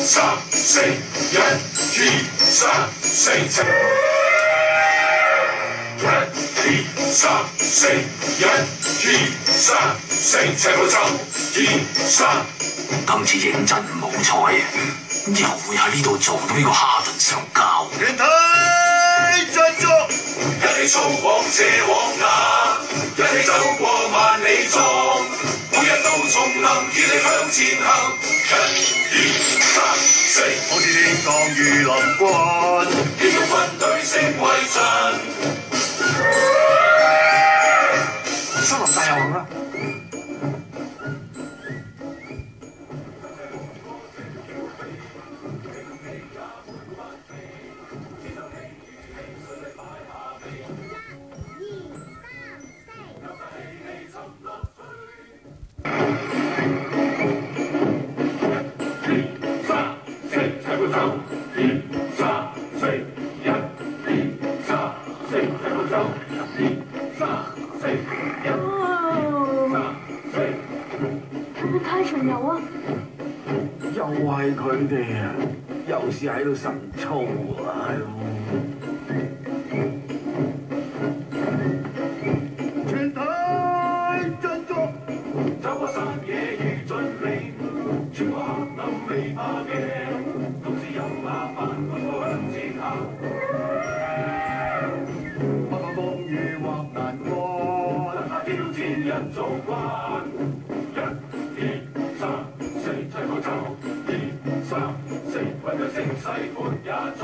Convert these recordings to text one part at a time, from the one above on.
三四，一二三四，一二三四，一二三四，赤佬走，二三。今次認真唔好彩啊！又會喺呢度撞到呢個哈頓上交。全體振作！一起衝往這往那，一起走過萬里莊，每日都叢林與你向前行。一二三四，好似天降如臨軍，要用軍隊成為陣。森林大遊行啦！太巡遊啊！又係佢哋啊！又是喺度神操啊！全體振作！走過山野如峻嶺，穿過黑暗未怕驚，縱使有麻煩，我向前行。不怕風雨或難關，不怕挑戰人造慣。一二三四，齊步走。二三四，為佢聲勢闊也壯，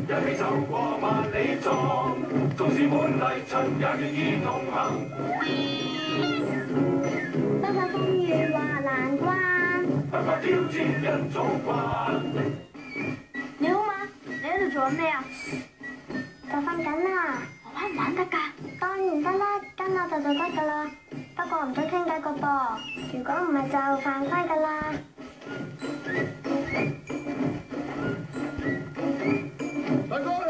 一起走過萬里莊，縱使滿泥塵也願意同行。不怕風雨或難關，不怕挑戰人造慣。你好嘛？你喺度做緊咩啊？就瞓緊啦。玩唔玩得㗎？當然得啦，跟我就得㗎啦。不過唔准傾偈個噃，如果唔係就犯規㗎啦。大哥！